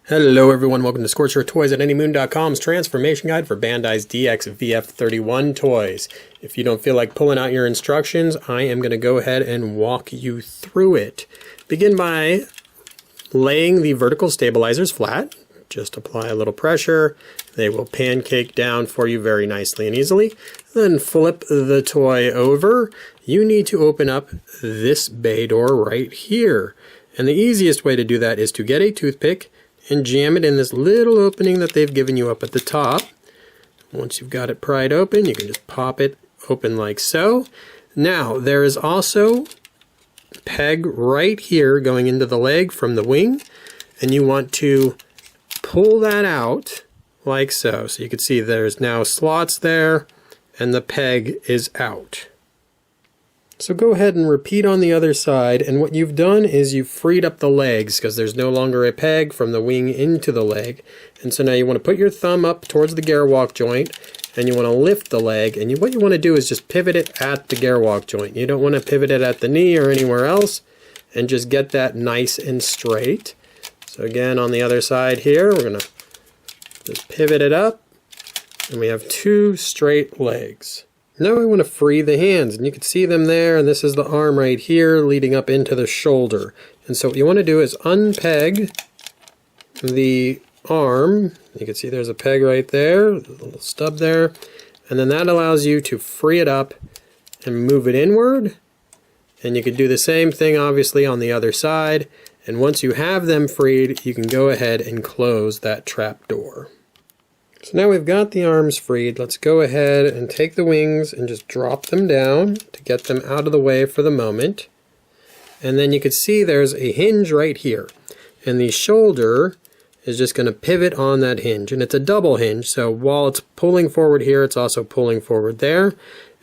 Hello everyone, welcome to Scorcher Toys at AnyMoon.com's transformation guide for Bandai's DX VF31 toys. If you don't feel like pulling out your instructions, I am going to go ahead and walk you through it. Begin by laying the vertical stabilizers flat. Just apply a little pressure. They will pancake down for you very nicely and easily. Then flip the toy over. You need to open up this bay door right here. And the easiest way to do that is to get a toothpick and jam it in this little opening that they've given you up at the top. Once you've got it pried open, you can just pop it open like so. Now, there is also a peg right here going into the leg from the wing, and you want to pull that out like so. So you can see there's now slots there, and the peg is out. So go ahead and repeat on the other side, and what you've done is you've freed up the legs because there's no longer a peg from the wing into the leg. And so now you want to put your thumb up towards the Gerwalk joint, and you want to lift the leg, and what you want to do is just pivot it at the Gerwalk joint. You don't want to pivot it at the knee or anywhere else, and just get that nice and straight. So again, on the other side here, we're going to just pivot it up, and we have two straight legs. Now I want to free the hands, and you can see them there, and this is the arm right here leading up into the shoulder. And so what you want to do is unpeg the arm. You can see there's a peg right there, a little stub there, and then that allows you to free it up and move it inward. And you can do the same thing obviously on the other side, and once you have them freed, you can go ahead and close that trap door. So now we've got the arms freed. Let's go ahead and take the wings and just drop them down to get them out of the way for the moment. And then you can see there's a hinge right here. And the shoulder is just going to pivot on that hinge. And it's a double hinge, so while it's pulling forward here, it's also pulling forward there.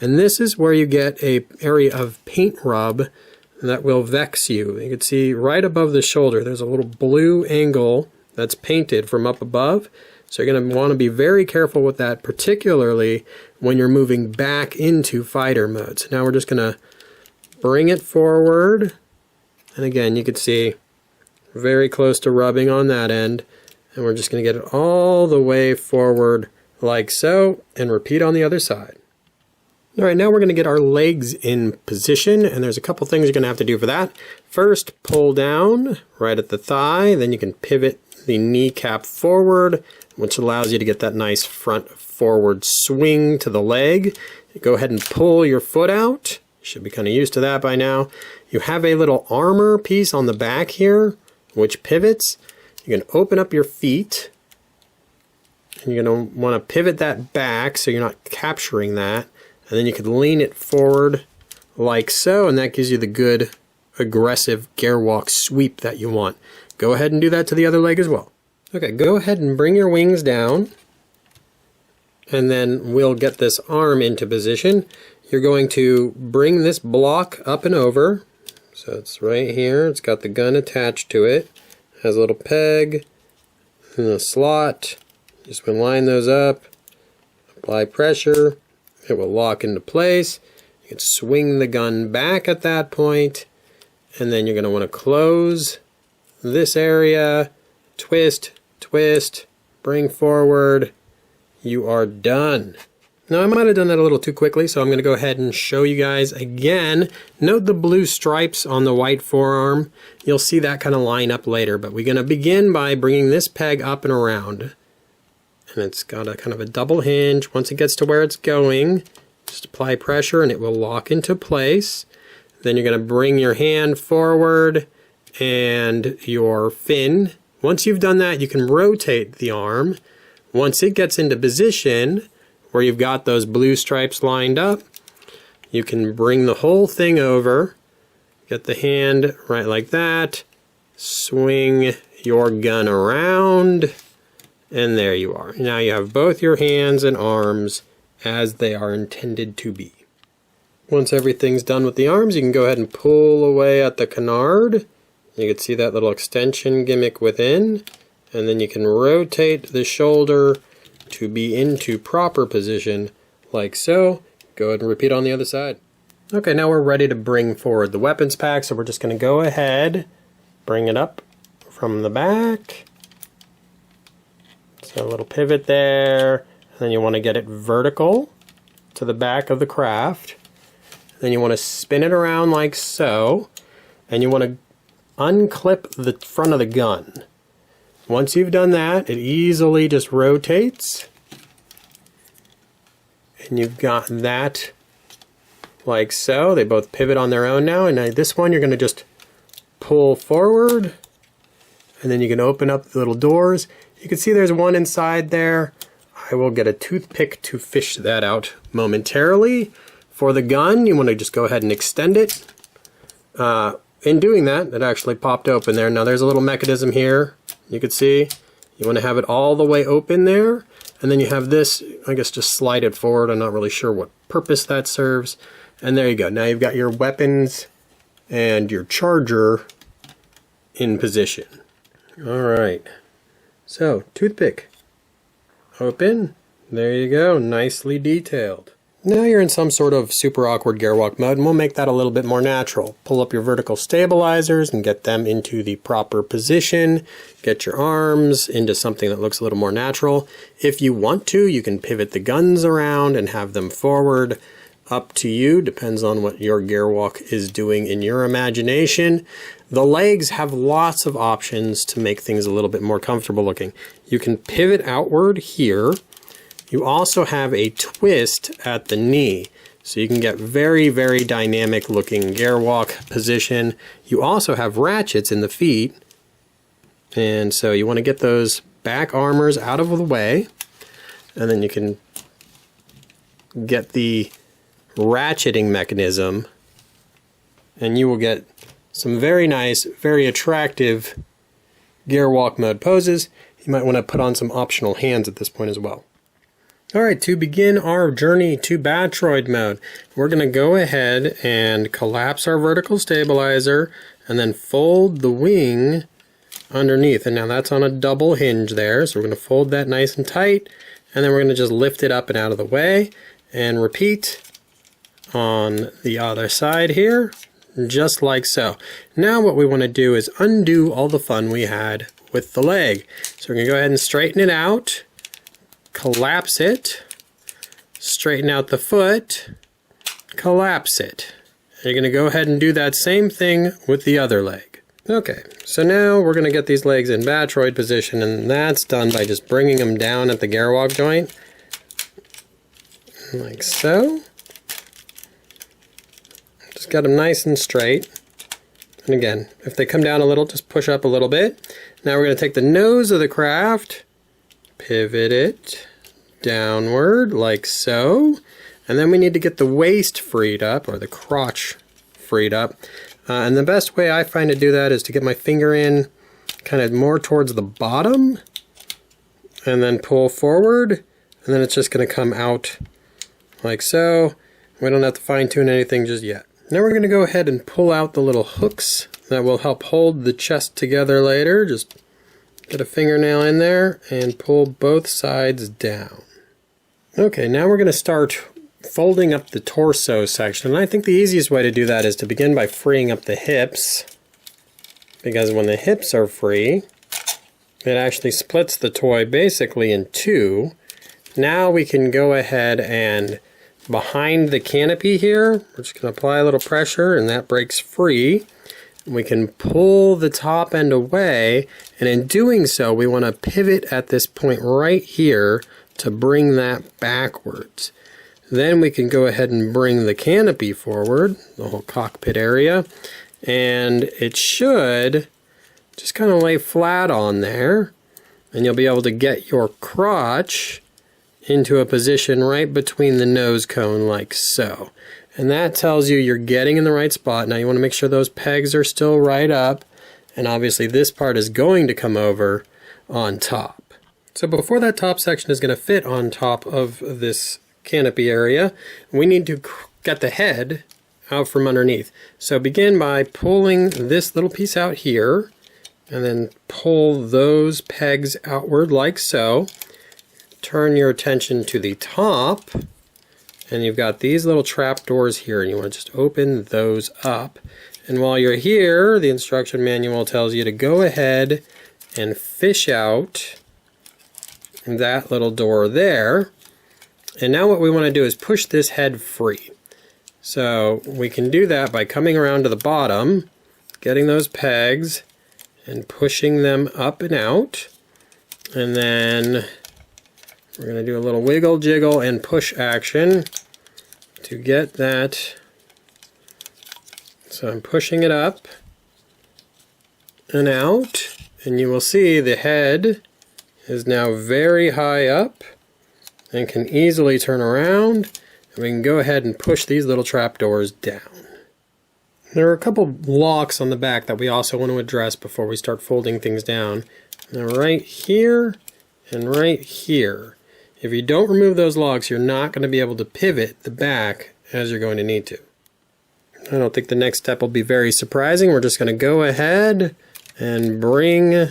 And this is where you get an area of paint rub that will vex you. You can see right above the shoulder, there's a little blue angle that's painted from up above. So you're going to want to be very careful with that, particularly when you're moving back into fighter mode. So now we're just going to bring it forward. And again, you can see very close to rubbing on that end. And we're just going to get it all the way forward like so, and repeat on the other side. All right, now we're going to get our legs in position, and there's a couple things you're going to have to do for that. First, pull down right at the thigh, then you can pivot the kneecap forward, which allows you to get that nice front forward swing to the leg. Go ahead and pull your foot out. You should be kind of used to that by now. You have a little armor piece on the back here, which pivots. You can open up your feet, and you're going to want to pivot that back so you're not capturing that. And then you can lean it forward like so, and that gives you the good aggressive Gerwalk sweep that you want. Go ahead and do that to the other leg as well. Okay, go ahead and bring your wings down, and then we'll get this arm into position. You're going to bring this block up and over. So it's right here. It's got the gun attached to it. Has a little peg and a slot. Just going to line those up. Apply pressure. It will lock into place. You can swing the gun back at that point, and then you're going to want to close this area, twist, twist, bring forward. You are done. Now I might have done that a little too quickly, so I'm going to go ahead and show you guys again. Note the blue stripes on the white forearm. You'll see that kind of line up later, but we're going to begin by bringing this peg up and around. And it's got a kind of a double hinge. Once it gets to where it's going, just apply pressure and it will lock into place. Then you're going to bring your hand forward and your fin. Once you've done that, you can rotate the arm. Once it gets into position where you've got those blue stripes lined up, you can bring the whole thing over, get the hand right like that, swing your gun around, and there you are. Now you have both your hands and arms as they are intended to be. Once everything's done with the arms, you can go ahead and pull away at the canard. You can see that little extension gimmick within, and then you can rotate the shoulder to be into proper position like so. Go ahead and repeat on the other side. Okay, now we're ready to bring forward the weapons pack, so we're just going to go ahead, bring it up from the back, So a little pivot there, and then you want to get it vertical to the back of the craft. Then you want to spin it around like so, and you want to unclip the front of the gun. Once you've done that, it easily just rotates, and you've got that like so. They both pivot on their own now, and now this one you're going to just pull forward, and then you can open up the little doors. You can see there's one inside there. I will get a toothpick to fish that out momentarily. For the gun, you want to just go ahead and extend it. In doing that, it actually popped open there. Now there's a little mechanism here. You can see you want to have it all the way open there, and then you have this, I guess, just slide it forward. I'm not really sure what purpose that serves. And there you go. Now you've got your weapons and your charger in position. All right. So, toothpick. Open. There you go. Nicely detailed. Now you're in some sort of super awkward Gerwalk mode, and we'll make that a little bit more natural. Pull up your vertical stabilizers and get them into the proper position. Get your arms into something that looks a little more natural. If you want to, you can pivot the guns around and have them forward. Up to you, depends on what your Gerwalk is doing in your imagination. The legs have lots of options to make things a little bit more comfortable looking. You can pivot outward here. You also have a twist at the knee, so you can get very, very dynamic looking Gerwalk position. You also have ratchets in the feet, and so you want to get those back armors out of the way, and then you can get the ratcheting mechanism, and you will get some very nice, very attractive Gerwalk mode poses. You might want to put on some optional hands at this point as well. Alright, to begin our journey to Battroid mode, we're going to go ahead and collapse our vertical stabilizer and then fold the wing underneath. And now that's on a double hinge there, so we're going to fold that nice and tight, and then we're going to just lift it up and out of the way and repeat on the other side here, just like so. Now what we want to do is undo all the fun we had with the leg. So we're going to go ahead and straighten it out, collapse it, straighten out the foot, collapse it. And you're going to go ahead and do that same thing with the other leg. Okay, so now we're going to get these legs in Battroid position, and that's done by just bringing them down at the Gerwalk joint, like so. Just got them nice and straight. And again, if they come down a little, just push up a little bit. Now we're going to take the nose of the craft, pivot it downward like so, and then we need to get the waist freed up, or the crotch freed up. And the best way I find to do that is to get my finger in kind of more towards the bottom, and then pull forward, and then it's just going to come out like so. We don't have to fine-tune anything just yet. Now we're going to go ahead and pull out the little hooks that will help hold the chest together later. Just get a fingernail in there and pull both sides down. Okay, now we're going to start folding up the torso section. And I think the easiest way to do that is to begin by freeing up the hips, because when the hips are free, it actually splits the toy basically in two. Now we can go ahead and behind the canopy here, we're just going to apply a little pressure, and that breaks free. We can pull the top end away, and in doing so, we want to pivot at this point right here to bring that backwards. Then we can go ahead and bring the canopy forward, the whole cockpit area, and it should just kind of lay flat on there, and you'll be able to get your crotch into a position right between the nose cone like so. And that tells you you're getting in the right spot. Now you want to make sure those pegs are still right up, and obviously this part is going to come over on top. So before that top section is going to fit on top of this canopy area, we need to get the head out from underneath. So begin by pulling this little piece out here, and then pull those pegs outward like so. Turn your attention to the top, and you've got these little trap doors here, and you want to just open those up. And while you're here, the instruction manual tells you to go ahead and fish out that little door there. And now what we want to do is push this head free. So we can do that by coming around to the bottom, getting those pegs, and pushing them up and out. And then we're going to do a little wiggle, jiggle, and push action to get that. So I'm pushing it up and out, and you will see the head is now very high up and can easily turn around, and we can go ahead and push these little trapdoors down. There are a couple locks on the back that we also want to address before we start folding things down. Now right here and right here. If you don't remove those locks, you're not going to be able to pivot the back as you're going to need to. I don't think the next step will be very surprising. We're just going to go ahead and bring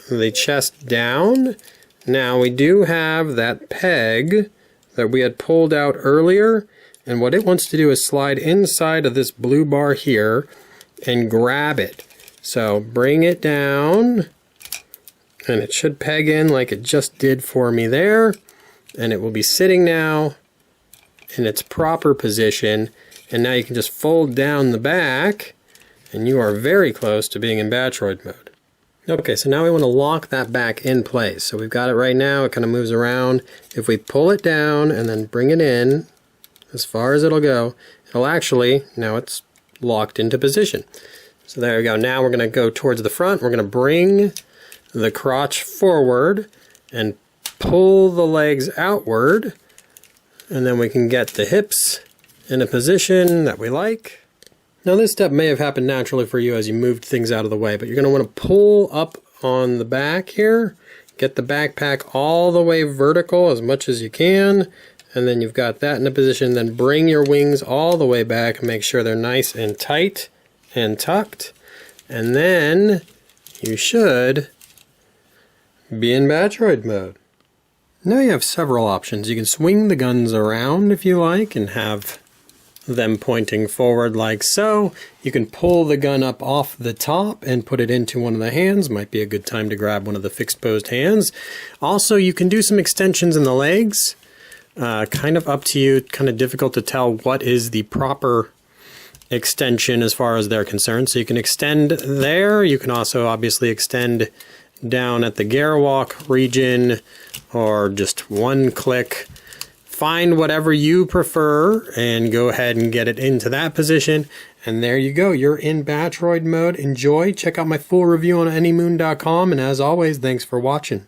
the chest down. Now we do have that peg that we had pulled out earlier, and what it wants to do is slide inside of this blue bar here and grab it. So bring it down, and it should peg in like it just did for me there, and it will be sitting now in its proper position. And now you can just fold down the back, and you are very close to being in Battroid mode. Okay, so now we want to lock that back in place. So we've got it right now, it kind of moves around. If we pull it down and then bring it in, as far as it'll go, it'll actually, now it's locked into position. So there we go. Now we're going to go towards the front. We're going to bring the crotch forward and pull the legs outward, and then we can get the hips in a position that we like. Now this step may have happened naturally for you as you moved things out of the way, but you're going to want to pull up on the back here, get the backpack all the way vertical as much as you can, and then you've got that in a position. Then bring your wings all the way back and make sure they're nice and tight and tucked, and then you should be in Battroid mode. Now you have several options. You can swing the guns around if you like and have them pointing forward like so. You can pull the gun up off the top and put it into one of the hands. Might be a good time to grab one of the fixed posed hands. Also, you can do some extensions in the legs. Kind of up to you, kind of difficult to tell what is the proper extension as far as they're concerned. So you can extend there. You can also obviously extend down at the Gerwalk region, or just one click. Find whatever you prefer and go ahead and get it into that position. And there you go. You're in Battroid mode. Enjoy. Check out my full review on anymoon.com. And as always, thanks for watching.